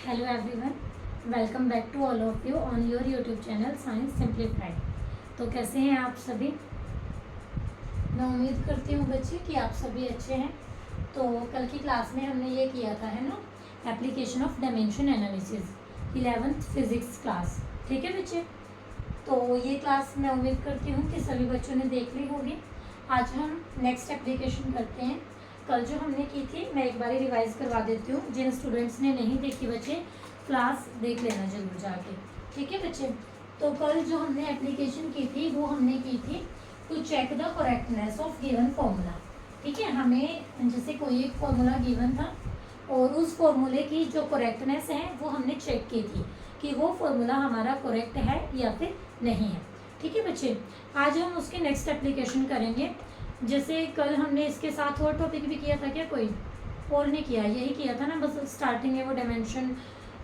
Hello everyone, welcome back to all of you on your YouTube channel Science Simplified। तो कैसे हैं आप सभी? मैं उम्मीद करती हूँ बच्चे कि आप सभी अच्छे हैं। तो कल की क्लास में हमने ये किया था है ना, application of dimension analysis 11th physics class. ठीक है बच्चे, तो ये क्लास मैं उम्मीद करती हूँ कि सभी बच्चों ने देख ली होगी। आज हम नेक्स्ट एप्लीकेशन करते हैं। कल जो हमने की थी मैं एक बार रिवाइज करवा देती हूँ। जिन स्टूडेंट्स ने नहीं देखी बच्चे क्लास देख लेना जरूर जाके। ठीक है बच्चे, तो कल जो हमने एप्लीकेशन की थी वो हमने की थी to check the correctness of given formula. ठीक है, हमें जैसे कोई एक फॉर्मूला गिवन था और उस फॉर्मूले की जो करेक्टनेस है वो हमने चेक की थी कि वो फॉर्मूला हमारा करेक्ट है या फिर नहीं है। ठीक है बच्चे, आज हम उसके नेक्स्ट एप्लीकेशन करेंगे। जैसे कल हमने इसके साथ और टॉपिक भी किया था क्या? कोई और नहीं किया, यही किया था ना बस। स्टार्टिंग में वो डायमेंशन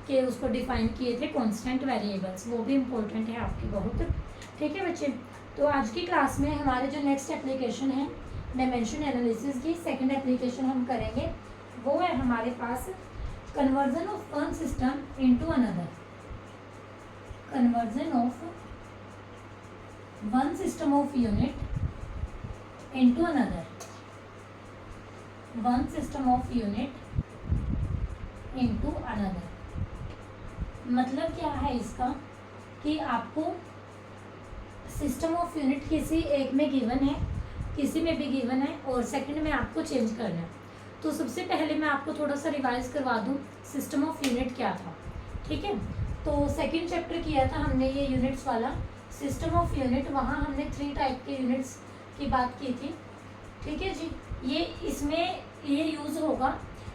के उसको डिफाइन किए थे, कांस्टेंट वेरिएबल्स, वो भी इम्पोर्टेंट है आपके बहुत। ठीक है बच्चे, तो आज की क्लास में हमारे जो नेक्स्ट एप्लीकेशन है डायमेंशन एनालिसिस की सेकंड एप्लीकेशन हम करेंगे, वो है हमारे पास conversion of one system into another. Conversion of one system of unit into another, one system of unit into another। मतलब क्या है इसका कि आपको सिस्टम ऑफ यूनिट किसी एक में गिवन है, किसी में भी गिवन है और सेकंड में आपको चेंज करना है। तो सबसे पहले मैं आपको थोड़ा सा रिवाइज करवा दूं सिस्टम ऑफ यूनिट क्या था। ठीक है, तो सेकंड चैप्टर किया था हमने ये यूनिट्स वाला सिस्टम ऑफ यूनिट। वहाँ हमने 3 टाइप के यूनिट्स की बात की थी। ठीक है जी, ये इसमें ये यूज़ होगा,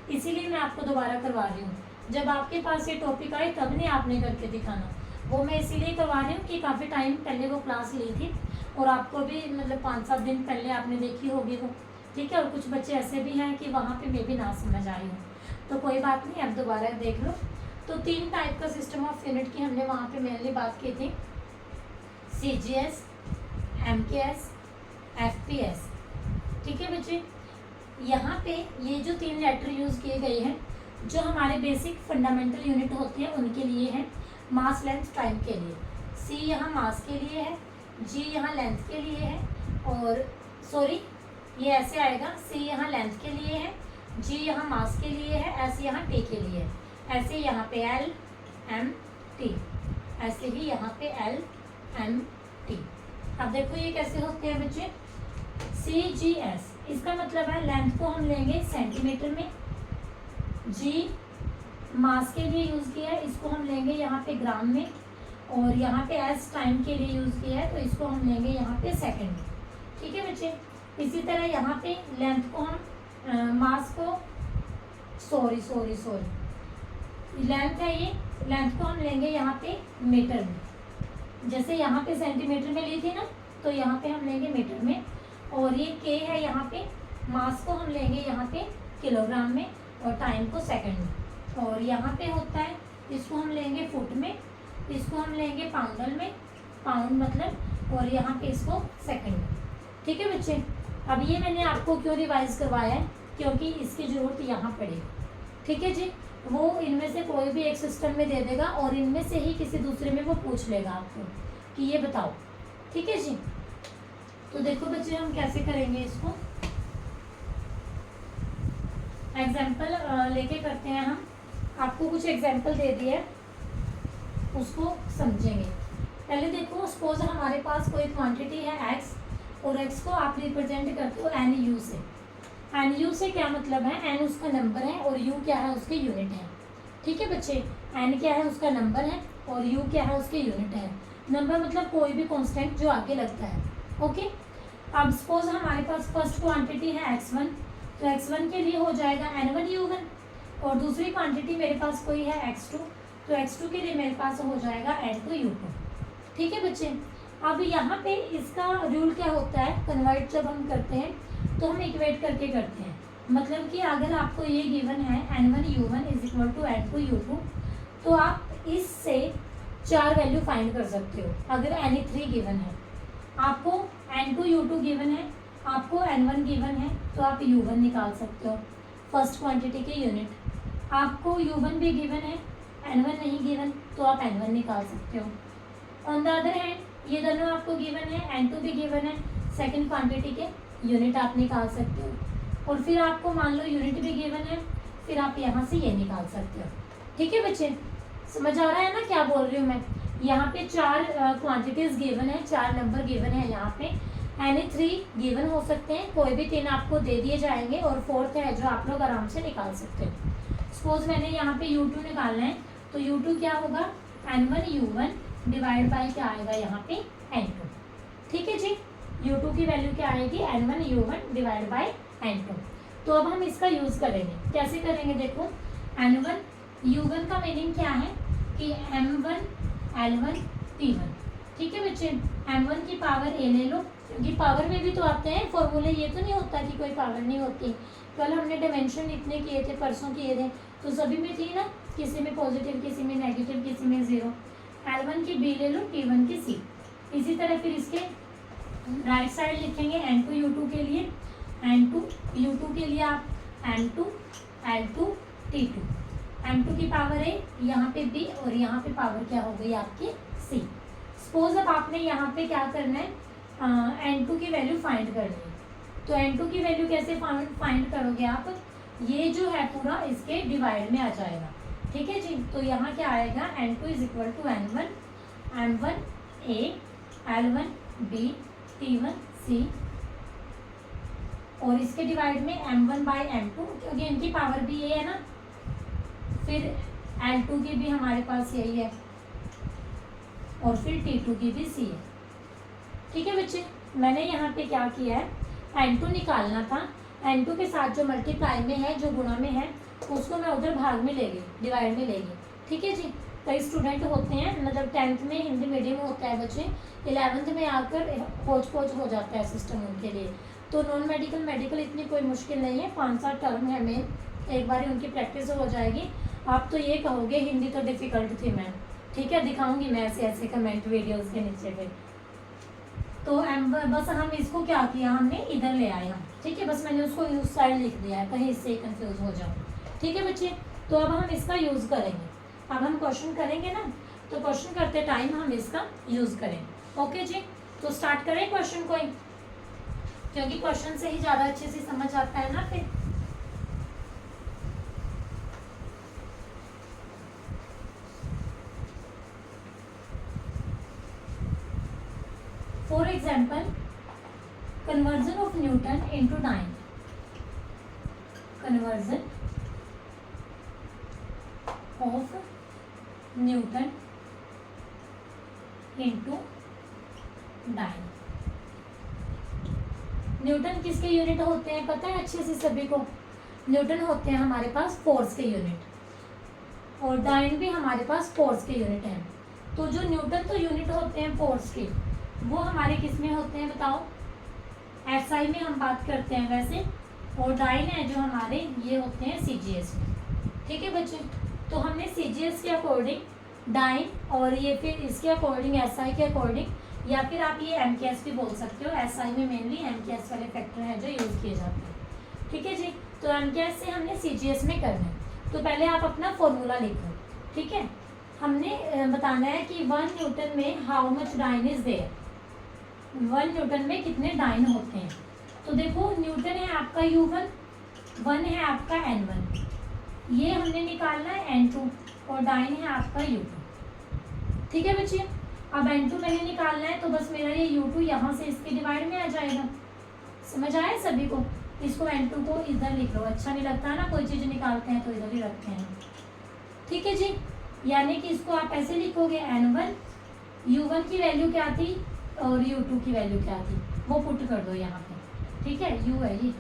इसीलिए मैं आपको दोबारा करवा रही हूँ। जब आपके पास ये टॉपिक आए तब नहीं आपने करके दिखाना, वो मैं इसीलिए करवा रही हूँ कि काफ़ी टाइम पहले वो क्लास ली थी और आपको भी मतलब 5-7 दिन पहले आपने देखी होगी वो। ठीक है, और कुछ बच्चे ऐसे भी हैं कि वहाँ पे मैं भी ना समझ आई हूँ, तो कोई बात नहीं, अब दोबारा देख लो। तो 3 टाइप का सिस्टम ऑफ यूनिट की हमने वहाँ पर मेनली बात की थी, CGS, MKS, FPS। ठीक है बच्चे, यहाँ पे ये जो 3 लेटर यूज़ किए गए हैं जो हमारे बेसिक फंडामेंटल यूनिट होते हैं उनके लिए हैं। मास लेंथ टाइम के लिए C यहाँ मास के लिए है, G यहाँ लेंथ के लिए है, और सॉरी ये ऐसे आएगा, C यहाँ लेंथ के लिए है, G यहाँ मास के लिए है, S यहाँ T के लिए है। ऐसे यहाँ पे L M T, ऐसे ही यहाँ पे L M T। अब देखो ये कैसे होते हैं बच्चे। CGS इसका मतलब है लेंथ को हम लेंगे सेंटीमीटर में, G मास के लिए यूज़ किया है, इसको हम लेंगे यहाँ पे ग्राम में, और यहाँ पे S टाइम के लिए यूज़ किया है तो इसको हम लेंगे यहाँ पे सेकंड में। ठीक है बच्चे, इसी तरह यहाँ पे लेंथ को हम मास को सॉरी लेंथ है ये, लेंथ को हम लेंगे यहाँ पे मीटर में। जैसे यहाँ पे सेंटीमीटर में ली थी ना, तो यहाँ पे हम लेंगे मीटर में, और ये K है यहाँ पे, मास को हम लेंगे यहाँ पे किलोग्राम में और टाइम को सेकंड में। और यहाँ पे होता है, इसको हम लेंगे फुट में, इसको हम लेंगे पाउंडल में, पाउंड मतलब, और यहाँ पे इसको सेकंड में। ठीक है बच्चे, अब ये मैंने आपको क्यों रिवाइज करवाया है, क्योंकि इसकी ज़रूरत यहाँ पड़ेगी। ठीक है जी, वो इनमें से कोई भी एक सिस्टम में दे देगा और इनमें से ही किसी दूसरे में वो पूछ लेगा आपको कि ये बताओ। ठीक है जी, तो देखो बच्चे हम कैसे करेंगे इसको, एग्जाम्पल लेके करते हैं हम। आपको कुछ एग्जाम्पल दे दिए, उसको समझेंगे। पहले देखो, सपोज हमारे पास कोई क्वांटिटी है x, और x को आप रिप्रेजेंट करते हो NU से। NU से क्या मतलब है, n उसका नंबर है और u क्या है, उसके यूनिट है। ठीक है बच्चे, n क्या है, उसका नंबर है, और u क्या है, उसके यूनिट है। नंबर मतलब कोई भी कांस्टेंट जो आगे लगता है। ओके, अब सपोज हमारे पास फर्स्ट क्वांटिटी है x1, तो x1 के लिए हो जाएगा n1u1, और दूसरी क्वांटिटी मेरे पास कोई है x2, तो x2 के लिए मेरे पास हो जाएगा n2u2। ठीक है बच्चे, अब यहाँ पे इसका रूल क्या होता है, कन्वर्ट जब हम करते हैं तो हम इक्वेट करके करते हैं। मतलब कि अगर आपको ये गिवन है n1u1 is equal to n2u2, तो आप इससे 4 वैल्यू फाइंड कर सकते हो। अगर n3 गिवन है, आपको n2u2 गिवन है, आपको n1 गिवन है, तो आप u1 निकाल सकते हो, फर्स्ट क्वांटिटी के यूनिट। आपको u1 भी गिवन है, N1 नहीं गिवन तो आप N1 निकाल सकते हो। ऑन द अदर हैंड ये दोनों आपको गिवन है, N2 भी गिवन है, सेकेंड क्वांटिटी के यूनिट आप निकाल सकते हो। और फिर आपको मान लो यूनिट भी गिवन है, फिर आप यहाँ से ये निकाल सकते हो। ठीक है बच्चे, समझ आ रहा है ना क्या बोल रही हूँ मैं। यहाँ पे 4 क्वांटिटीज गिवन है, 4 नंबर गिवन है यहाँ पे। एनी 3 गिवन हो सकते हैं, कोई भी 3 आपको दे दिए जाएंगे और 4th है जो आप लोग आराम से निकाल सकते हो। सपोज मैंने यहाँ पे U2 निकालना है तो U2 क्या होगा, N1 U1 डिवाइड बाई क्या आएगा यहाँ पे N2। ठीक है जी, U2 की वैल्यू क्या आएगी, N1 U1 divide by N2। तो अब हम इसका यूज करेंगे, कैसे करेंगे देखो। N1 U1 का मीनिंग क्या है कि M1 L1 T1। ठीक है बच्चे, M1 की पावर A ले लो, क्योंकि पावर में भी तो आते हैं फॉर्मूले, ये तो नहीं होता कि कोई पावर नहीं होती। कल हमने डायमेंशन इतने किए थे, परसों किए थे, तो सभी में थी ना, किसी में पॉजिटिव, किसी में नेगेटिव, किसी में 0। L1 की B ले लो, T1 की C। इसी तरह फिर इसके राइट साइड लिखेंगे N2 U2 के लिए, N2 U2 के लिए आप M2 L2 T2। M2 की पावर है यहाँ पे B और यहाँ पे पावर क्या हो गई आपकी C। सपोज अब आपने यहाँ पे क्या करना है, N2 की वैल्यू फाइंड करनी है। तो N2 की वैल्यू कैसे फाइंड करोगे आप, ये जो है पूरा इसके डिवाइड में आ जाएगा। ठीक है जी, तो यहाँ क्या आएगा, N2 is equal to N1 M1 A L1 B T1 C, और इसके डिवाइड में M1 बाई M2, क्योंकि इनकी पावर भी ये है ना, फिर L2 की भी हमारे पास यही है, और फिर T2 की भी C है। ठीक है बच्चे, मैंने यहाँ पे क्या किया है, N2 निकालना था, N2 के साथ जो मल्टीप्लाई में है, जो गुणा में है, उसको मैं उधर भाग में ले गई, डिवाइड में ले गई। ठीक है जी, कई स्टूडेंट होते हैं, मतलब 10th में हिंदी मीडियम होता है बच्चे, 11th में आकर खोज हो जाता है सिस्टम उनके लिए। तो नॉन मेडिकल मेडिकल इतनी कोई मुश्किल नहीं है, 5-7 टर्म है मेन, एक बार उनकी प्रैक्टिस हो जाएगी। आप तो ये कहोगे हिंदी तो डिफ़िकल्ट थी मैम। ठीक है, दिखाऊंगी मैं ऐसे ऐसे कमेंट वीडियोज़ के नीचे पे। तो बस हम इसको क्या किया, हमने इधर ले आया। ठीक है, बस मैंने उसको उस साइड लिख दिया है, कहीं इससे कंफ्यूज हो जाओ। ठीक है बच्चे, तो अब हम इसका यूज़ करेंगे। अब हम क्वेश्चन करेंगे ना, तो क्वेश्चन करते टाइम हम इसका यूज़ करेंगे। ओके जी, तो स्टार्ट करें क्वेश्चन को, क्योंकि क्वेश्चन से ही ज़्यादा अच्छे से समझ आता है ना फिर। For example, conversion of newton into dyne. Conversion of newton into dyne. Newton किसके यूनिट होते हैं पता है अच्छे से सभी को? न्यूटन होते हैं हमारे पास फोर्स के यूनिट, और डाइन भी हमारे पास फोर्स के यूनिट हैं। तो जो न्यूटन तो यूनिट होते हैं फोर्स के, वो हमारे किस में होते हैं बताओ? एसआई में हम बात करते हैं वैसे, और डाइन है जो हमारे, ये होते हैं सीजीएस में। ठीक है बच्चे, तो हमने सीजीएस के अकॉर्डिंग डाइन, और ये फिर इसके अकॉर्डिंग एसआई के अकॉर्डिंग, या फिर आप ये एमकेएस भी बोल सकते हो। एसआई में मेनली एमकेएस वाले फैक्टर हैं जो यूज़ किए जाते हैं। ठीक है जी, तो एमकेएस से हमने सीजीएस में करना है। तो पहले आप अपना फॉर्मूला लिखो। ठीक है, हमने बताना है कि 1 न्यूटन में how much dyne is there. 1 newton में कितने डाइन होते हैं? तो देखो, न्यूटन है आपका U1, 1 है आपका N1, ये हमने निकालना है N2, और डाइन है आपका U2। ठीक है बच्चे, अब N2 मैंने निकालना है, तो बस मेरा ये U2 यहाँ से इसके डिवाइड में आ जाएगा। समझ आया सभी को? इसको N2 को इधर लिख लो, अच्छा नहीं लगता ना कोई चीज़ निकालते हैं तो इधर ही रखते हैं। ठीक है जी, यानी कि इसको आप ऐसे लिखोगे N1, U1 की वैल्यू क्या थी और U2 की वैल्यू क्या थी, वो पुट कर दो यहाँ पे। ठीक है, U है ये,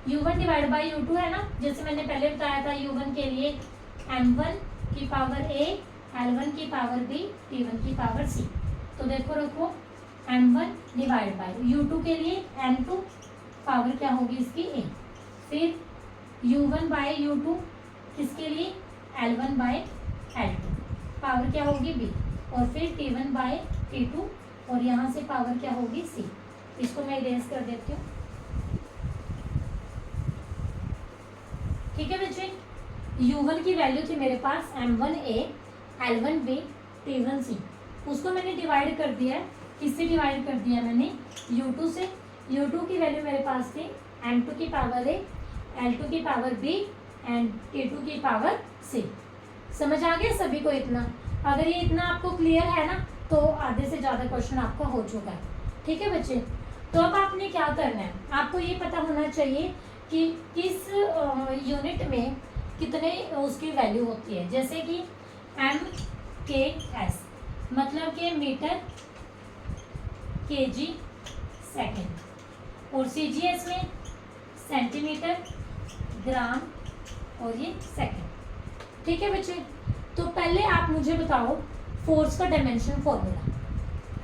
U1 डिवाइड बाई U2 है ना, जैसे मैंने पहले बताया था U1 के लिए M1 की पावर A, L1 की पावर B, T1 की पावर C। तो देखो रखो, M1 डिवाइड बाई U2 के लिए M2 पावर क्या होगी इसकी A, फिर U1 बाई U2 किसके लिए? L1 बाई L2 पावर क्या होगी B, और फिर T1 बाई T2, और यहाँ से पावर क्या होगी C। इसको मैं इरेज कर देती हूँ। ठीक है बच्चे, U1 की वैल्यू थी मेरे पास M1A L1B T1C, उसको मैंने डिवाइड कर दिया है। किससे डिवाइड कर दिया मैंने? U2 से। U2 की वैल्यू मेरे पास थी M2 की पावर A, L2 की पावर B एंड T2 की पावर C। समझ आ गया सभी को इतना? अगर ये इतना आपको क्लियर है ना, तो आधे से ज़्यादा क्वेश्चन आपका हो चुका है। ठीक है बच्चे, तो अब आपने क्या करना है, आपको ये पता होना चाहिए कि किस यूनिट में कितने उसकी वैल्यू होती है। जैसे कि MKS मतलब कि मीटर kg सेकेंड, और CGS में सेंटीमीटर ग्राम और ये सेकेंड। ठीक है बच्चे, तो पहले आप मुझे बताओ फोर्स का डायमेंशन फॉर्मूला।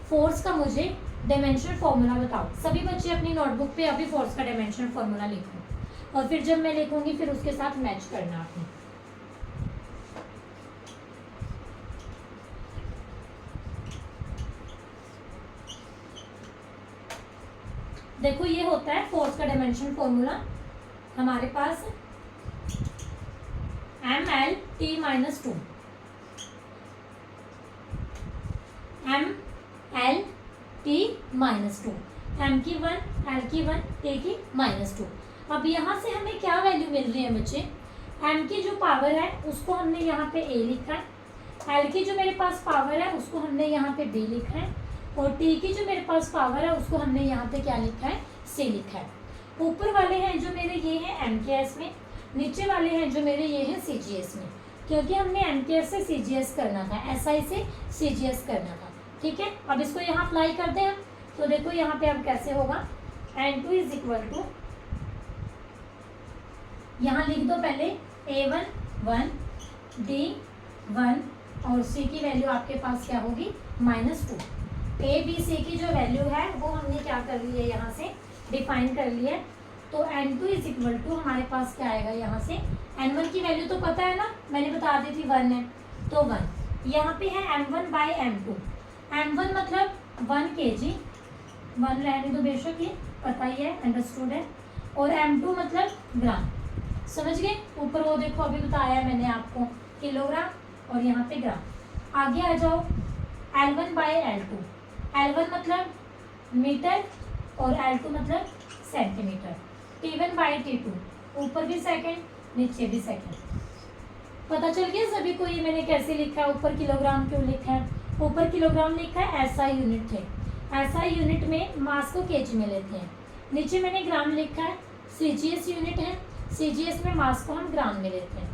फोर्स का मुझे डायमेंशन फॉर्मूला बताओ। सभी बच्चे अपनी नोटबुक पे अभी फोर्स का डायमेंशन फॉर्मूला लिखो, और फिर जब मैं लिखूंगी फिर उसके साथ मैच करना आपने। देखो ये होता है फोर्स का डायमेंशन फॉर्मूला हमारे पास MLT-2 MLT-2, M की 1, L की 1, T की -2। अब यहाँ से हमें क्या वैल्यू मिल रही है बच्चे? M की जो पावर है उसको हमने यहाँ पे A लिखा है, L की जो मेरे पास पावर है उसको हमने यहाँ पे B लिखा है, और T की जो मेरे पास पावर है उसको हमने यहाँ पे क्या लिखा है? C लिखा है। ऊपर वाले हैं जो मेरे ये हैं MKS में, नीचे वाले हैं जो मेरे ये हैं CGS में, क्योंकि हमने MKS से CGS करना था, SI से CGS करना था। ठीक है, अब इसको यहाँ अप्लाई करते हैं। तो देखो यहाँ पे अब कैसे होगा, N2 इज इक्वल टू, यहाँ लिख दो पहले A1 1, D1 और C की वैल्यू आपके पास क्या होगी? -2। A B C की जो वैल्यू है वो हमने क्या कर ली है, यहाँ से डिफाइन कर लिया है। तो N2 इज इक्वल टू हमारे पास क्या आएगा, यहाँ से N1 की वैल्यू तो पता है ना, मैंने बता दी थी 1 है, तो 1 यहाँ पे है M1 बाई M2। M1 मतलब 1 kg, 1 रहने दो बेशक, ये पता ही है, अंडरस्टूड है, और M2 मतलब ग्राम। समझ गए? ऊपर वो देखो अभी बताया मैंने आपको किलोग्राम और यहाँ पे ग्राम। आगे आ जाओ L1 बाई L2। L1 मतलब मीटर और L2 मतलब सेंटीमीटर। T1 बाई T2, ऊपर भी सेकंड नीचे भी सेकंड। पता चल गया सभी को ये मैंने कैसे लिखा है, ऊपर किलोग्राम क्यों लिखा है? ऊपर किलोग्राम लिखा है, SI यूनिट है, SI यूनिट में मास को केजी में लेते हैं। नीचे मैंने ग्राम लिखा है, CGS यूनिट है, CGS में मास को हम ग्राम में लेते हैं।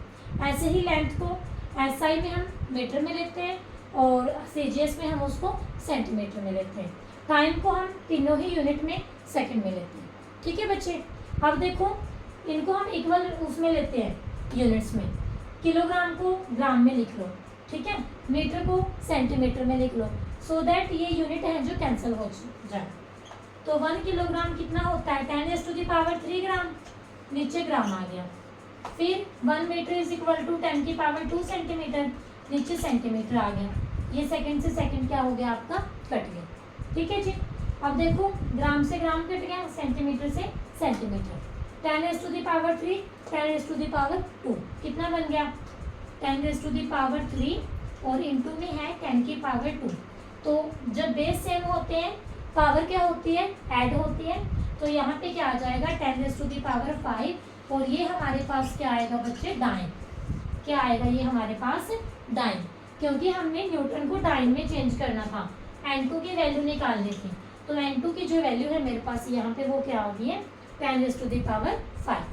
ऐसे ही लेंथ को SI में हम मीटर में लेते हैं और CGS में हम उसको सेंटीमीटर में लेते हैं। टाइम को हम तीनों ही यूनिट में सेकंड में लेते हैं। ठीक है बच्चे, अब देखो इनको हम इक्वल उसमें लेते हैं यूनिट्स में। किलोग्राम को ग्राम में लिख लो, ठीक है, मीटर को सेंटीमीटर में लिख लो, सो दैट ये यूनिट है जो कैंसिल हो जाए। तो 1 किलोग्राम कितना होता है? 10⁻³ ग्राम, नीचे ग्राम आ गया। फिर 1 metre is equal to 10⁻² centimetre, नीचे सेंटीमीटर आ गया। ये सेकंड से सेकंड क्या हो गया आपका? कट गया। ठीक है जी, अब देखो ग्राम से ग्राम कट गया, सेंटीमीटर से सेंटीमीटर। 10⁻³ 10⁻², कितना बन गया? 10⁻³ और इंटू में है 10⁻²। तो जब बेस सेम होते हैं पावर क्या होती है? ऐड होती है। तो यहाँ पे क्या आ जाएगा? 10⁵, और ये हमारे पास क्या आएगा बच्चे? डाइन। क्या आएगा ये हमारे पास? डाइन, क्योंकि हमने न्यूटन को डाइन में चेंज करना था, N2 की वैल्यू निकालनी थी। तो N2 की जो वैल्यू है मेरे पास यहाँ पे वो क्या होगी है? 10⁵।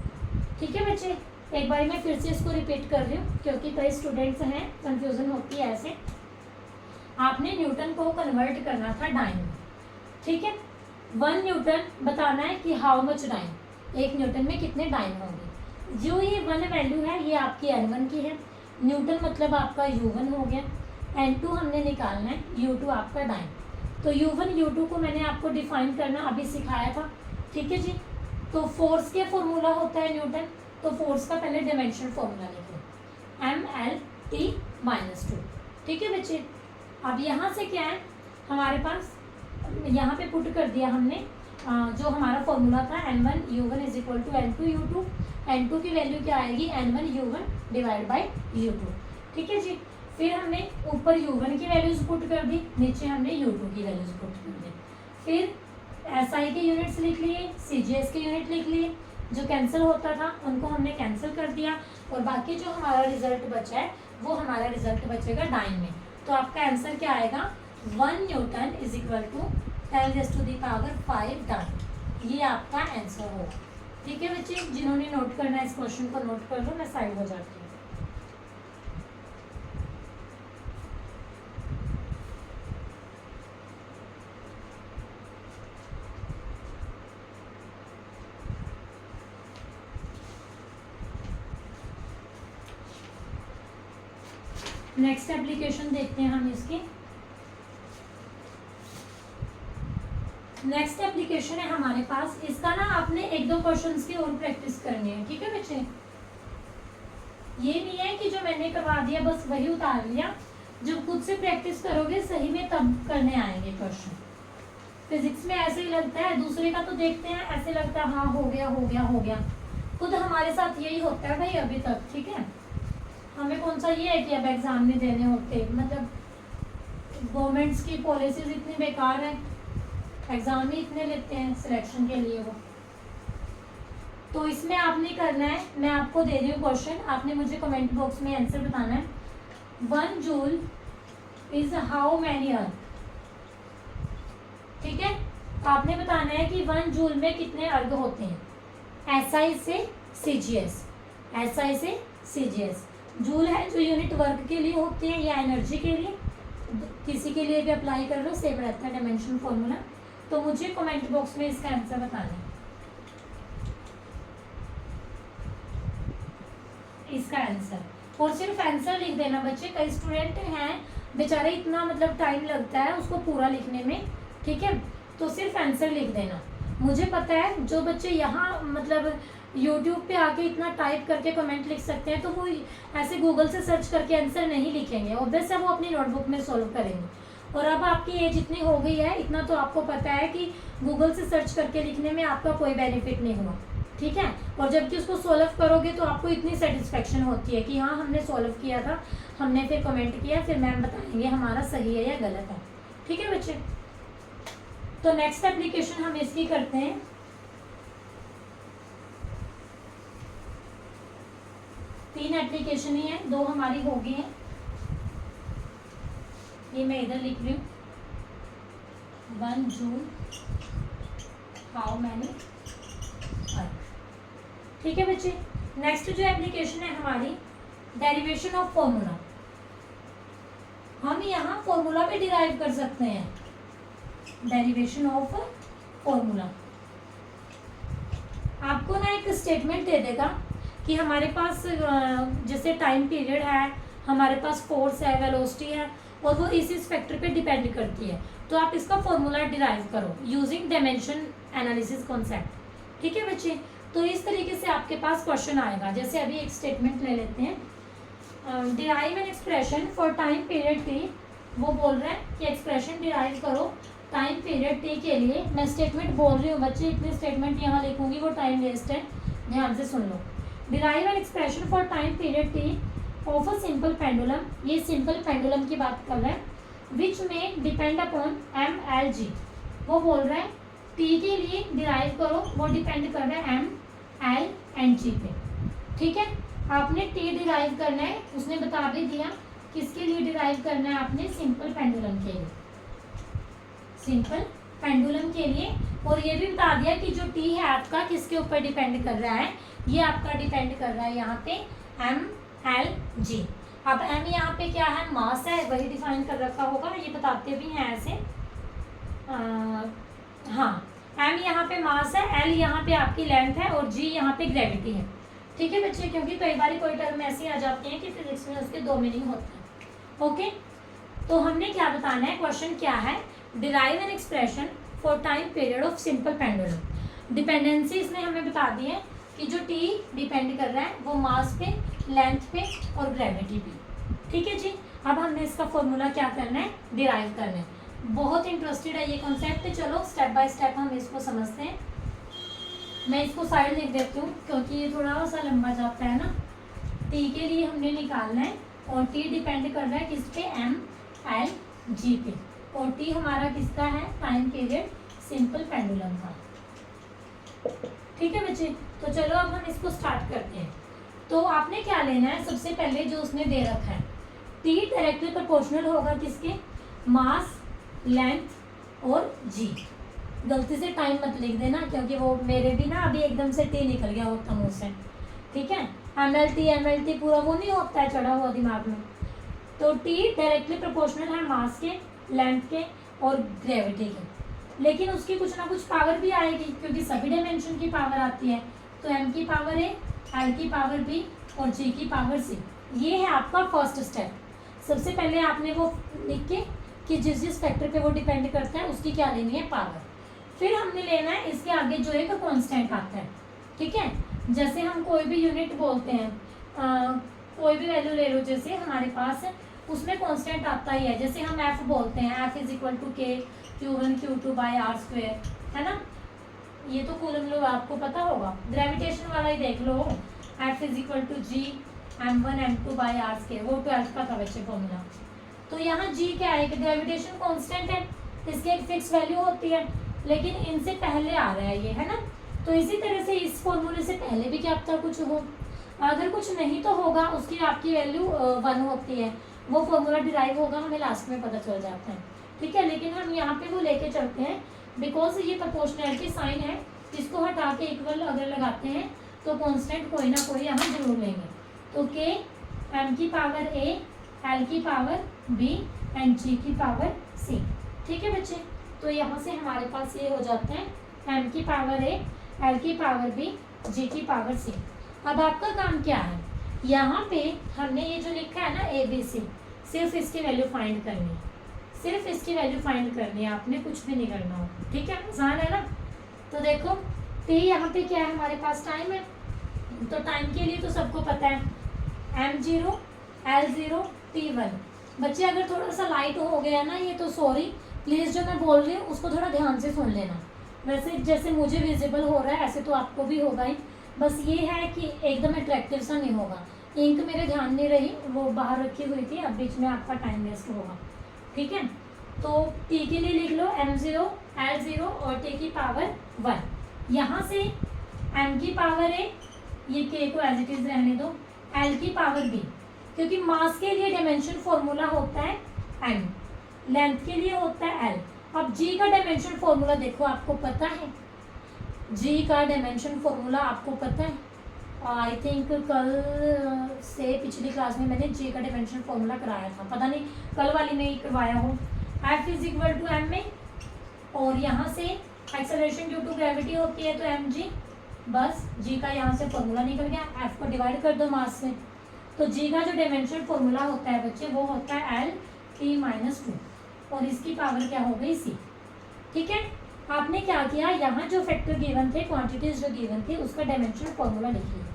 ठीक है बच्चे, एक बार मैं फिर से इसको रिपीट कर रही हूँ क्योंकि कई स्टूडेंट्स हैं, कंफ्यूजन होती है ऐसे। आपने न्यूटन को कन्वर्ट करना था डाइन में, ठीक है। 1 न्यूटन बताना है कि हाउ मच डाइन, 1 न्यूटन में कितने डाइन होंगे। जो ये 1 वैल्यू है ये आपकी N1 की है, न्यूटन मतलब आपका U1 हो गया, N2 हमने निकालना है, U2 आपका डाइन। तो U1 U2 को मैंने आपको डिफाइन करना अभी सिखाया था, ठीक है जी। तो फोर्स के फॉर्मूला होता है न्यूटन, तो फोर्स का पहले डायमेंशन फॉर्मूला लिखो MLT-2, ठीक है बच्चे। अब यहाँ से क्या है हमारे पास, यहाँ पे पुट कर दिया हमने जो हमारा फॉर्मूला था N1U1 is equal to N2U2, N2 की वैल्यू क्या आएगी N1U1 डिवाइड बाई U2। ठीक है जी। फिर हमने ऊपर U1 की वैल्यूज पुट कर दी, नीचे हमने U2 की वैल्यूज पुट कर दी। फिर SI के यूनिट्स लिख लिए, CGS के यूनिट लिख लिए, जो कैंसिल होता था उनको हमने कैंसिल कर दिया, और बाकी जो हमारा रिजल्ट बचा है वो हमारा रिजल्ट बचेगा डाइन में। तो आपका आंसर क्या आएगा 1 newton is equal to 10⁵ dyne. ये आपका आंसर होगा। ठीक है बच्चे, जिन्होंने नोट करना है इस क्वेश्चन को नोट कर लो, मैं साइड हो जाती हूँ। नेक्स्ट एप्लीकेशन देखते हैं हम इसकी। नेक्स्ट एप्लीकेशन है हमारे पास, इसका ना आपने 1-2 क्वेश्चंस की और प्रैक्टिस करनी है। ठीक है बच्चे, ये नहीं है कि जो मैंने करवा दिया बस वही उतार लिया, जब खुद से प्रैक्टिस करोगे सही में तब करने आएंगे क्वेश्चन। फिजिक्स में ऐसे ही लगता है, दूसरे का तो देखते हैं ऐसे लगता है हाँ हो गया हो गया हो गया, खुद हमारे साथ यही होता है भाई अभी तक। ठीक है, हमें कौन सा ये है कि अब एग्जाम नहीं देने होते, मतलब गवर्नमेंट्स की पॉलिसीज इतनी बेकार है, एग्जाम ही इतने लेते हैं सिलेक्शन के लिए वो। तो इसमें आपने करना है, मैं आपको दे रही हूँ क्वेश्चन, आपने मुझे कमेंट बॉक्स में आंसर बताना है। 1 जूल इज हाउ मैनी अर्थ। ठीक है, तो आपने बताना है कि 1 जूल में कितने अर्ग होते हैं, SI से CGS, SI से CGS। जूल है जो यूनिट वर्क के लिए होते हैं या एनर्जी के लिए, किसी के लिए भी अप्लाई कर लो, सेम रहता है डायमेंशन फॉर्मूला। तो मुझे कमेंट बॉक्स में इसका आंसर बताना है, इसका आंसर, और सिर्फ आंसर लिख देना बच्चे। कई स्टूडेंट हैं बेचारे इतना मतलब टाइम लगता है उसको पूरा लिखने में। ठीक है, तो सिर्फ आंसर लिख देना। मुझे पता है जो बच्चे यहाँ मतलब YouTube पे आके इतना टाइप करके कमेंट लिख सकते हैं, तो वो ऐसे गूगल से सर्च करके आंसर नहीं लिखेंगे, ऑब्वियस है वो अपनी नोटबुक में सॉल्व करेंगे। और अब आपकी एज इतनी हो गई है, इतना तो आपको पता है कि गूगल से सर्च करके लिखने में आपका कोई बेनिफिट नहीं हुआ। ठीक है, और जबकि उसको सॉल्व करोगे तो आपको इतनी सेटिस्फेक्शन होती है कि हाँ हमने सॉल्व किया था, हमने फिर कमेंट किया, फिर मैम बताएंगे हमारा सही है या गलत है। ठीक है बच्चे, तो नेक्स्ट एप्लीकेशन हम इसकी करते हैं। तीन एप्लीकेशन ही है, 2 हमारी हो गई हैं, ये मैं इधर लिख रही हूँ। 1 जूल हाउ मैनी अर्थ। ठीक है बच्चे, नेक्स्ट जो एप्लीकेशन है हमारी डेरिवेशन ऑफ फॉर्मूला। हम यहाँ फॉर्मूला भी डिराइव कर सकते हैं, डेरिवेशन ऑफ फॉर्मूला। आपको ना एक स्टेटमेंट दे देगा कि हमारे पास जैसे टाइम पीरियड है, हमारे पास फोर्स है, वेलोसिटी है, और वो इस फैक्टर पे डिपेंड करती है। तो आप इसका फॉर्मूला डिराइव करो यूजिंग डायमेंशन एनालिसिस कॉन्सेप्ट। ठीक है बच्चे, तो इस तरीके से आपके पास क्वेश्चन आएगा। जैसे अभी एक स्टेटमेंट ले लेते हैं, derive an expression for time period T. वो बोल रहे हैं कि एक्सप्रेशन डिराइव करो टाइम पीरियड टी के लिए। मैं स्टेटमेंट बोल रही हूँ बच्चे, इतने स्टेटमेंट यहाँ लिखूंगी वो टाइम वेस्ट है, ध्यान से सुन लो। Derive an expression for time period T of a simple pendulum. ये सिंपल पेंडुलम की बात कर रहे हैं, विच में डिपेंड अपॉन MLG। वो बोल रहे हैं टी के लिए डिराइव करो, वो डिपेंड कर रहा है ML एंड G पे। ठीक है, आपने टी डिराइव करना है, उसने बता भी दिया किसके लिए डिराइव करना है आपने, सिंपल पेंडुलम के लिए, सिंपल पेंडुलम के लिए। और ये भी बता दिया कि जो टी है आपका किसके ऊपर डिपेंड कर रहा है, ये आपका डिपेंड कर रहा है यहाँ पे MLG। अब M यहाँ पे क्या है, मास है, वही डिफाइन कर रखा होगा, ये बताते भी हैं ऐसे। हाँ, M यहाँ पे मास है, L यहाँ पे आपकी लेंथ है, और G यहाँ पे ग्रेविटी है। ठीक है बच्चे, क्योंकि कई बार कोई टर्म ऐसी आ जाती है कि फिजिक्स में उसके 2 मीनिंग होते हैं। ओके, तो हमने क्या बताना है, क्वेश्चन क्या है, derive an expression for time period of simple pendulum. Dependency इसने हमें बता दी है कि जो टी डिपेंड कर रहा है वो मास पे, लेंथ पे और ग्रेविटी पे। ठीक है जी, अब हमने इसका फॉर्मूला क्या करना है, डिराइव करना है। बहुत इंटरेस्टेड है ये कॉन्सेप्ट। चलो स्टेप बाय स्टेप हम इसको समझते हैं। मैं इसको साइड लिख देती हूँ क्योंकि ये थोड़ा सा लंबा जाता है ना। टी के लिए हमने निकालना है और टी डिपेंड कर रहा है किस पे, एम एल जी पे, और टी हमारा किसका है, टाइम पीरियड सिंपल पेंडुलम का। ठीक है बच्चे, तो चलो अब हम इसको स्टार्ट करते हैं। तो आपने क्या लेना है, सबसे पहले जो उसने दे रखा है टी डायरेक्टली प्रोपोर्शनल होगा किसके, मास, लेंथ और जी। गलती से टाइम मत लिख देना क्योंकि वो मेरे भी ना अभी एकदम से टी निकल गया होता मुँह से। ठीक है, एम एल टी पूरा वो नहीं होता है चढ़ा हुआ दिमाग में। तो टी डायरेक्टली प्रोपोर्शनल है मास के, लेंथ के और ग्रेविटी के, लेकिन उसकी कुछ ना कुछ पावर भी आएगी क्योंकि सभी डायमेंशन की पावर आती है। तो एम की पावर ए, एल की पावर बी और जी की पावर सी। ये है आपका फर्स्ट स्टेप। सबसे पहले आपने वो लिख के कि जिस जिस फैक्टर पे वो डिपेंड करता है उसकी क्या लेनी है, पावर। फिर हमने लेना है इसके आगे जो एक कांस्टेंट आता है। ठीक है, जैसे हम कोई भी यूनिट बोलते हैं, कोई भी वैल्यू ले लो, जैसे हमारे पास उसमें कांस्टेंट आता ही है। जैसे हम एफ बोलते हैं, एफ इज इक्वल टू के Q1 Q2 by R square, है ना। ये तो कूलम लो आपको पता होगा, ग्रेविटेशन वाला ही देख लो, F is equal to G M1 M2 by R square, वो 12th का था बच्चे फॉर्मूला। तो यहाँ जी क्या है कि ग्रेविटेशन कांस्टेंट है, इसकी एक फिक्स वैल्यू होती है, लेकिन इनसे पहले आ रहा है ये, है ना। तो इसी तरह से इस फॉर्मूले से पहले भी क्या पता कुछ हो, अगर कुछ नहीं तो होगा उसकी आपकी वैल्यू 1 होती है, वो फॉर्मूला डिराइव होगा, हमें लास्ट में पता चल जाता है। ठीक है, लेकिन हम यहाँ पे वो लेके चलते हैं बिकॉज ये प्रोपोर्शनैलिटी साइन है, इसको हटा के इक्वल अगर लगाते हैं तो कांस्टेंट कोई ना कोई यहाँ जरूर लेंगे। तो के एम की पावर ए, एल की पावर बी एंड जी की पावर सी। ठीक है बच्चे, तो यहाँ से हमारे पास ये हो जाते हैं एम की पावर ए, एल की पावर बी, जी की पावर सी। अब आपका काम क्या है, यहाँ पे हमने ये जो लिखा है ना ए बी सी, सिर्फ इसकी वैल्यू फाइंड करनी है, सिर्फ इसकी वैल्यू फाइंड करनी है, आपने कुछ भी नहीं करना हो। ठीक है, आसान है ना। तो देखो टी यहाँ पे क्या है, हमारे पास टाइम है, तो टाइम के लिए तो सबको पता है M0 L0 T1। बच्चे अगर थोड़ा सा लाइट हो गया ना ये तो सॉरी, प्लीज़ जो मैं बोल रही हूँ उसको थोड़ा ध्यान से सुन लेना। वैसे जैसे मुझे विजिबल हो रहा है ऐसे तो आपको भी होगा ही, बस ये है कि एकदम अट्रैक्टिव सा नहीं होगा। इंक मेरे ध्यान नहीं रही, वो बाहर रखी हुई थी, अब बीच में आपका टाइम वेस्ट होगा। ठीक है, तो टी के लिए लिख लो M0 L0 और टी की पावर 1। यहाँ से एम की पावर ए, ये के को एज इट इज रहने दो, एल की पावर बी, क्योंकि मास के लिए डायमेंशन फॉर्मूला होता है एम, लेंथ के लिए होता है एल। अब जी का डायमेंशन फॉर्मूला देखो, आपको पता है जी का डायमेंशन फॉर्मूला आपको पता है। आई थिंक कल से पिछली क्लास में मैंने जी का डायमेंशन फॉर्मूला कराया था, पता नहीं कल वाली में ही करवाया हो। F is equal to M A, और यहाँ से एक्सेलरेशन ड्यू टू ग्रेविटी होती है तो एम जी, बस जी का यहाँ से फॉर्मूला निकल गया। एफ को डिवाइड कर दो मास से, तो जी का जो डायमेंशन फॉर्मूला होता है बच्चे वो होता है एल टी माइनस 2, और इसकी पावर क्या हो गई सी। ठीक है, आपने क्या किया, यहाँ जो फैक्टर गिवन थे, क्वांटिटीज जो गिवन थी, उसका डायमेंशन फॉर्मूला लिख लिया।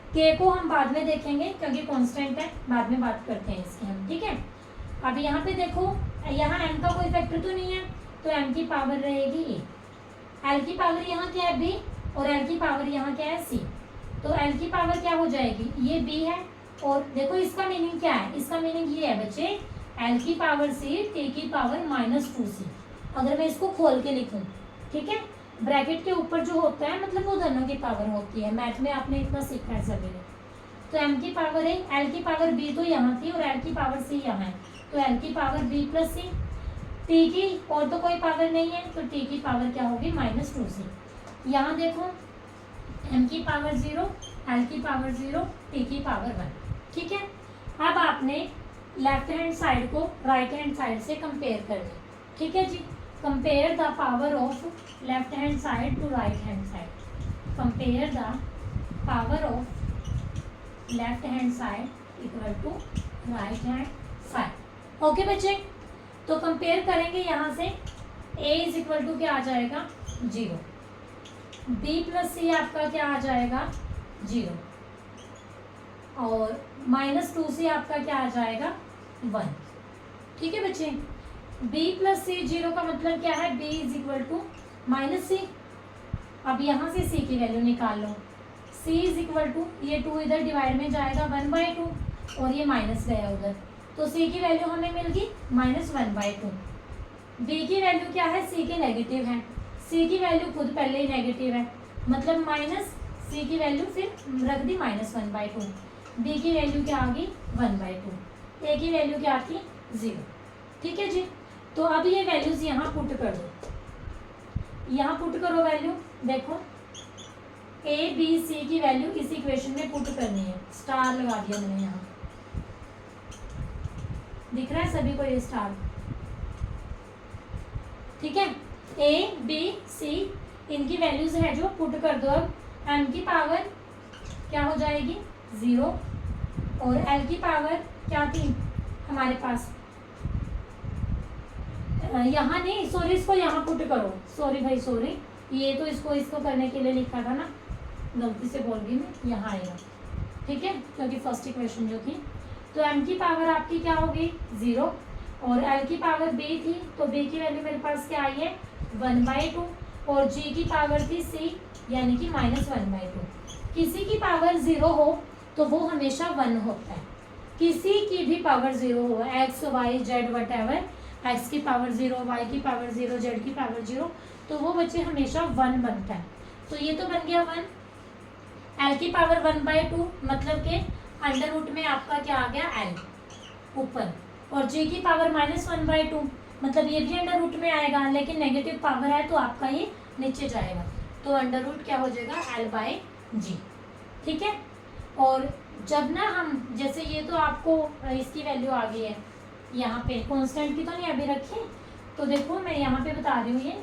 के को हम बाद में देखेंगे क्योंकि कांस्टेंट है, बाद में बात करते हैं इसकी हम। ठीक है, अब यहाँ पे देखो, यहाँ एम का कोई फैक्टर तो नहीं है, तो एम की पावर रहेगी ए, एल की पावर यहाँ क्या है बी, और एल की पावर यहाँ क्या है सी। तो एल की पावर क्या हो जाएगी, ये बी है, और देखो इसका मीनिंग क्या है, इसका मीनिंग ये है बच्चे एल की पावर सी, टी की पावर -2c। अगर मैं इसको खोल के लिखूं, ठीक है, ब्रैकेट के ऊपर जो होता है मतलब वो दोनों की पावर होती है, मैथ में आपने इतना सीखा है सभी ने। तो एम की पावर ए, एल की पावर बी तो यहाँ थी और एल की पावर सी यहाँ है, तो एल की पावर बी प्लस सी, टी की और तो कोई पावर नहीं है तो टी की पावर क्या होगी -2c। यहाँ देखो एम की पावर 0, एल की पावर 0, टी की पावर 1। ठीक है, अब आपने लेफ्ट हैंड साइड को राइट हैंड साइड से कंपेयर करना। ठीक है जी, compare the power of left hand side to right hand side, compare the power of left hand side equal to right hand side. Okay बच्चे, तो compare करेंगे यहाँ से a इज इक्वल टू क्या आ जाएगा 0, b प्लस सी आपका क्या आ जाएगा 0, और -2c आपका क्या आ जाएगा 1। ठीक है बच्चे, बी प्लस सी जीरो का मतलब क्या है, B is equal to minus C. अब यहाँ से सी की वैल्यू निकाल लो, सी इज इक्वल टू, ये टू इधर डिवाइड में जाएगा 1/2 और ये माइनस गया उधर, तो सी की वैल्यू हमें मिल गई -1/2। बी की वैल्यू क्या है, सी के नेगेटिव है, सी की वैल्यू खुद पहले ही नेगेटिव है, मतलब माइनस सी की वैल्यू फिर रख दी -1/2। बी की वैल्यू क्या आ गई 1/2, ए की वैल्यू क्या थी 0। ठीक है जी, तो अब ये वैल्यूज यहाँ पुट कर दो, यहाँ पुट करो वैल्यू, देखो ए बी सी की वैल्यू इस इक्वेशन में पुट करनी है, स्टार लगा दिया मैंने यहाँ, दिख रहा है सभी को ये स्टार। ठीक है, ए बी सी इनकी वैल्यूज है जो पुट कर दो। अब एम की पावर क्या हो जाएगी 0 और एल की पावर क्या थी हमारे पास, यहाँ नहीं सॉरी, इसको यहाँ पुट करो, सॉरी भाई सॉरी, ये तो इसको करने के लिए लिखा था ना, गलती से बोल गई मैं, यहाँ आएगा। ठीक है, क्योंकि फर्स्ट इक्वेशन जो थी, तो एम की पावर आपकी क्या होगी 0 और एल की पावर बी थी, तो बी की वैल्यू मेरे पास क्या आई है 1/2 और जी की पावर थी सी यानी कि -1/2। किसी की पावर 0 हो तो वो हमेशा 1 होता है, किसी की भी पावर 0 हो, X Y Z whatever, X की पावर 0, वाई की पावर 0, जेड की पावर 0, तो वो बच्चे हमेशा 1 बनता है। तो ये तो बन गया 1। एल की पावर 1/2 मतलब कि अंडर रूट में आपका क्या आ गया एल ऊपर, और जी की पावर -1/2 मतलब ये भी अंडर रूट में आएगा, लेकिन नेगेटिव पावर है तो आपका ये नीचे जाएगा, तो अंडर रूट क्या हो जाएगा L/G। ठीक है, और जब ना हम जैसे ये तो आपको इसकी वैल्यू आ गई है, यहाँ पे कांस्टेंट की तो नहीं अभी रखी, तो देखो मैं यहाँ पे बता रही हूँ, ये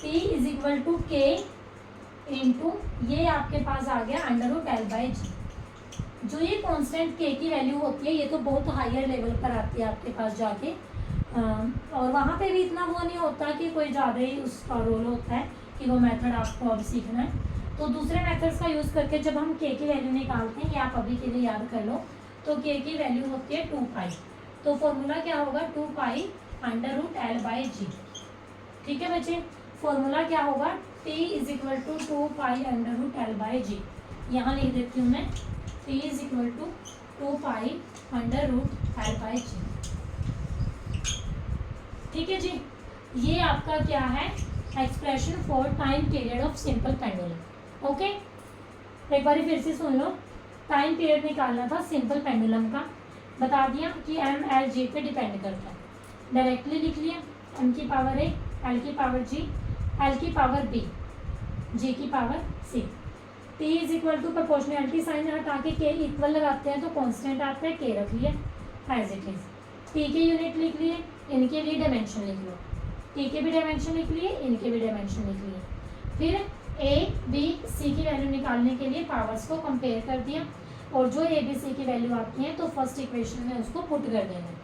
P is equal to K into ये आपके पास आ गया अंडर रूट L/G। जो ये कांस्टेंट K की वैल्यू होती है, ये तो बहुत हायर लेवल पर आती है आपके पास जाके, और वहाँ पे भी इतना वो नहीं होता कि कोई ज़्यादा ही उसका रोल होता है कि वो मेथड आपको अब सीखना है। तो दूसरे मेथड्स का यूज़ करके जब हम K की वैल्यू निकालते हैं, ये आप अभी के लिए याद कर लो, तो K की वैल्यू होती है 2π, तो फॉर्मूला क्या होगा 2π अंडर रूट L/G। ठीक है बच्चे, फॉर्मूला क्या होगा T is equal to 2π under root L/G। यहाँ लिख देती हूँ मैं, T is equal to 2π under root L/G। ठीक है जी, ये आपका क्या है expression for time period of simple pendulum. Okay, एक बार फिर से सुन लो, टाइम पीरियड निकालना था सिंपल पेंडुलम का, बता दिया कि एम एल जी पे डिपेंड करता है, डायरेक्टली लिख लिया, एम की पावर ए, एल की पावर जी, एल की पावर बी, जी की power C. T is equal to proportionality sign हटा के के इक्वल लगाते हैं तो कांस्टेंट आता है, के रख लिया एज इट इज। टी के यूनिट लिख लिए, इनके लिए डायमेंशन लिख लो, टी के भी डायमेंशन लिख लिए, इनके भी डायमेंशन लिख लिए। फिर ए बी सी की वैल्यू निकालने के लिए पावर्स को कंपेयर कर दिया, और जो ए बी सी की वैल्यू आती है तो फर्स्ट इक्वेशन में उसको पुट कर देना।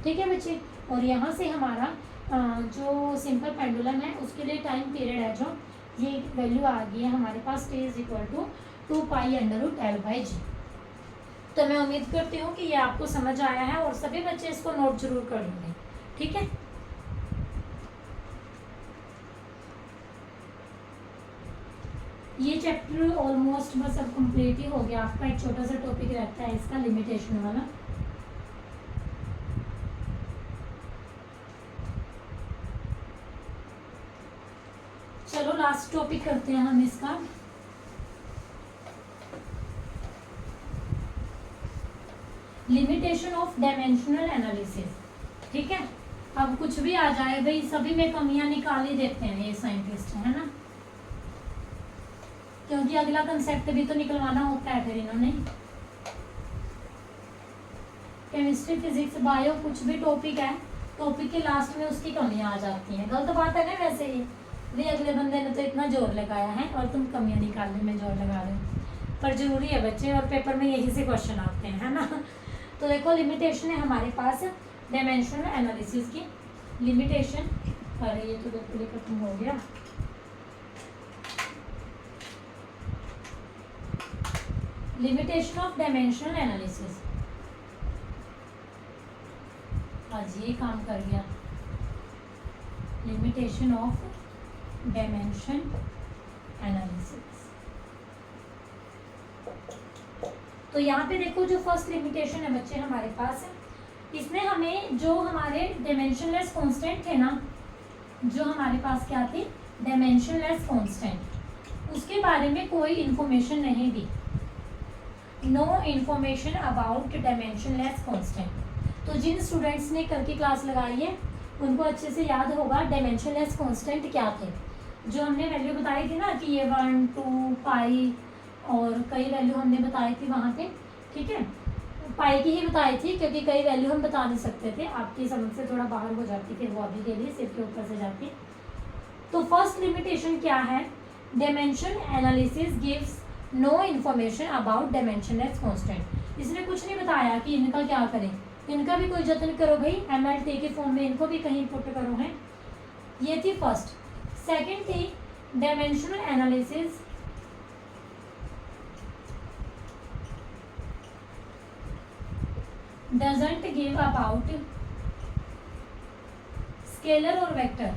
ठीक है बच्चे, और यहाँ से हमारा जो सिंपल पेंडुलम है उसके लिए टाइम पीरियड है जो ये वैल्यू आ गई है हमारे पास, T is equal to 2π under root L/G। तो मैं उम्मीद करती हूँ कि ये आपको समझ आया है और सभी बच्चे इसको नोट जरूर कर लेंगे। ठीक है, ये चैप्टर ऑलमोस्ट बस अब कंप्लीट ही हो गया आपका। एक छोटा सा टॉपिक रहता है इसका लिमिटेशन वाला। चलो लास्ट टॉपिक करते हैं हम इसका, लिमिटेशन ऑफ डायमेंशनल एनालिसिस। ठीक है, अब कुछ भी आ जाए भाई, सभी में कमियां निकाल ही देते हैं ये साइंटिस्ट, है ना, क्योंकि अगला कंसेप्ट भी तो निकलवाना होता है फिर इन्होंने। केमिस्ट्री फिजिक्स बायो कुछ भी टॉपिक है, टॉपिक के लास्ट में उसकी कमियां आ जाती हैं। गलत बात है ना वैसे ये अगले बंदे ने तो इतना जोर लगाया है और तुम कमियां निकालने में जोर लगा रहे हो, पर जरूरी है बच्चे, और पेपर में यही से क्वेश्चन आते हैं, है ना। तो देखो लिमिटेशन है हमारे पास डायमेंशनल एनालिसिस की लिमिटेशन। अरे ये तो बिल्कुल खत्म हो गया। लिमिटेशन ऑफ डायमेंशनल एनालिसिस, आज ये काम कर गया, लिमिटेशन ऑफ डायमेंशन एनालिसिस। तो यहाँ पे देखो जो फर्स्ट लिमिटेशन है बच्चे हमारे पास, इसमें हमें जो हमारे डायमेंशनलेस कांस्टेंट थे ना, जो हमारे पास क्या थे, डायमेंशनलेस कांस्टेंट, उसके बारे में कोई इंफॉर्मेशन नहीं दी। No information about dimensionless constant. तो जिन स्टूडेंट्स ने कल की क्लास लगाई है उनको अच्छे से याद होगा डायमेंशनलेस कांस्टेंट क्या थे। जो हमने वैल्यू बताई थी ना कि ये 1, 2, पाई और कई वैल्यू हमने बताई थी वहाँ पे, ठीक है। पाई की ही बताई थी क्योंकि कई वैल्यू हम बता नहीं सकते थे, आपकी समझ से थोड़ा बाहर हो जाती फिर वो अभी के लिए सिर्फ के ऊपर से जाती। तो फर्स्ट लिमिटेशन क्या है, dimension analysis gives no information about dimensionless constant. इसने कुछ नहीं बताया कि इनका क्या करें, इनका भी कोई जतन करो भाई, MLT के फॉर्म में इनको भी कहीं पुट करो है। ये थी फर्स्ट। सेकंड थी dimensional analysis doesn't give about scalar और वेक्टर।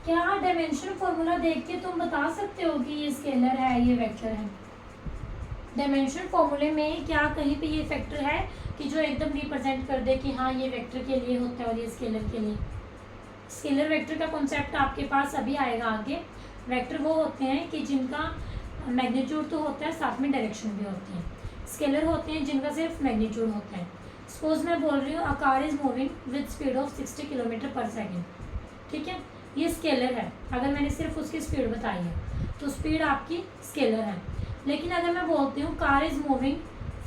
क्या डायमेंशन फॉर्मूला देख के तुम बता सकते हो कि ये स्केलर है ये वेक्टर है? डायमेंशन फॉर्मूले में क्या कहीं पे ये फैक्टर है कि जो एकदम रिप्रेजेंट कर दे कि हाँ ये वेक्टर के लिए होता है और ये स्केलर के लिए? स्केलर वेक्टर का कॉन्सेप्ट आपके पास अभी आएगा आगे। वेक्टर वो होते हैं कि जिनका मैग्नीट्यूड तो होता है, साथ में डायरेक्शन भी होती है। स्केलर होते हैं जिनका सिर्फ मैग्नीट्यूड होता है। सपोज मैं बोल रही हूँ a car is moving with speed of 60 kilometre per second, ठीक है, ये स्केलर है। अगर मैंने सिर्फ उसकी स्पीड बताई है तो स्पीड आपकी स्केलर है। लेकिन अगर मैं बोलती हूँ car is moving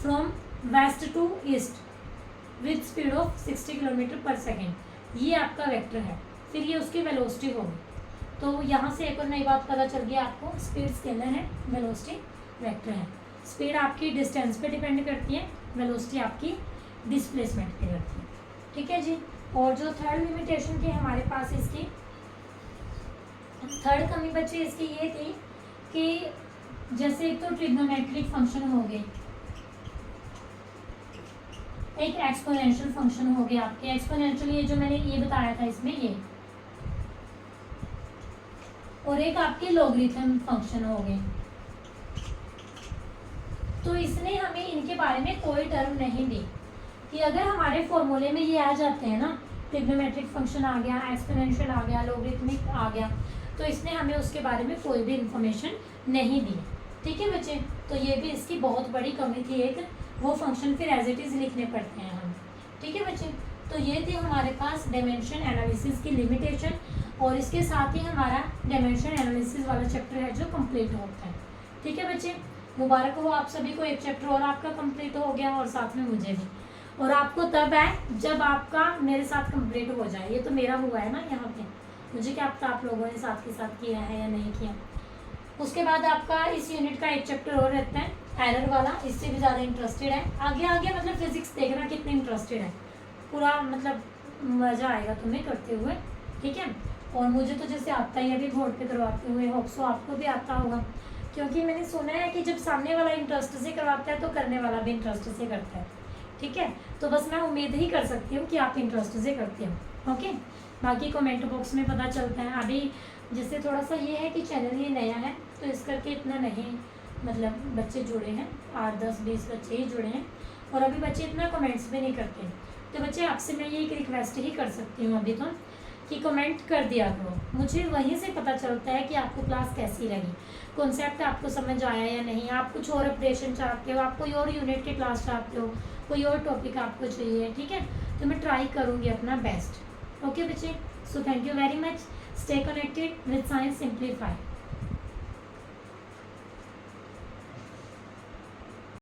from west to east with speed of 60 kilometre per second, ये आपका वेक्टर है, फिर ये उसकी वेलोसिटी होगी। तो यहाँ से एक और नई बात पता चल गई आपको, स्पीड स्केलर है, वेलोसिटी वेक्टर है। स्पीड आपकी डिस्टेंस पे डिपेंड करती है, वेलोसिटी आपकी डिस्प्लेसमेंट पे करती है, ठीक है जी। और जो थर्ड लिमिटेशन थी हमारे पास, इसकी थर्ड कमी बच्चे इसकी ये थी कि जैसे एक तो ट्रिग्नोमेट्रिक फंक्शन हो गए, एक एक्सपोनेंशियल फंक्शन हो गया आपके। एक्सपोनेंशियल ये जो मैंने ये बताया था इसमें ये, और एक आपके लॉगरिथम फंक्शन हो गए। तो इसने हमें इनके बारे में कोई टर्म नहीं दी कि अगर हमारे फॉर्मूले में ये आ जाते हैं ना, ट्रिग्नोमेट्रिक फंक्शन आ गया, एक्सपोनेंशियल आ गया, लॉगरिथमिक आ गया, तो इसने हमें उसके बारे में कोई भी इंफॉर्मेशन नहीं दी, ठीक है बच्चे। तो ये भी इसकी बहुत बड़ी कमी थी एक, वो फंक्शन फिर एज इट इज़ लिखने पड़ते हैं हम, ठीक है बच्चे। तो ये थी हमारे पास डायमेंशन एनालिसिस की लिमिटेशन, और इसके साथ ही हमारा डायमेंशन एनालिसिस वाला चैप्टर है जो कंप्लीट होता है, ठीक है बच्चे। मुबारक हो आप सभी को, एक चैप्टर और आपका कंप्लीट हो गया और साथ में मुझे भी। और आपको तब है जब आपका मेरे साथ कंप्लीट हो जाए। ये तो मेरा हुआ है ना यहाँ पे, मुझे क्या पता आप लोगों ने साथ के साथ किया है या नहीं किया। उसके बाद आपका इस यूनिट का एक चैप्टर और रहता है एरर वाला, इससे भी ज़्यादा इंटरेस्टेड है आगे आगे मतलब फिजिक्स देखना कितने इंटरेस्टेड है, पूरा मतलब मज़ा आएगा तुम्हें करते हुए, ठीक है। और मुझे तो जैसे आता ही अभी बोर्ड पे करवाते हुए, होप सो आपको भी आता होगा, क्योंकि मैंने सुना है कि जब सामने वाला इंटरेस्ट से करवाता है तो करने वाला भी इंटरेस्ट से करता है, ठीक है। तो बस मैं उम्मीद ही कर सकती हूँ कि आप इंटरेस्ट से करते हो, ओके। बाकी कमेंट बॉक्स में पता चलता है। अभी जैसे थोड़ा सा ये है कि चैनल ये नया है तो इस करके इतना नहीं मतलब बच्चे जुड़े हैं, 8, 10, 20 बच्चे ही जुड़े हैं, और अभी बच्चे इतना कमेंट्स भी नहीं करते। तो बच्चे आपसे मैं ये एक रिक्वेस्ट ही कर सकती हूँ अभी तो, कि कमेंट कर दिया करो, मुझे वहीं से पता चलता है कि आपको क्लास कैसी लगी, कॉन्सेप्ट आपको समझ आया या नहीं, आप कुछ और अपडेशन चाहते हो, आप कोई और यूनिट की क्लास चाहते हो, कोई और टॉपिक आपको चाहिए, ठीक है। तो मैं ट्राई करूँगी अपना बेस्ट, ओके बच्चे। So thank you very much, stay connected with science simplify.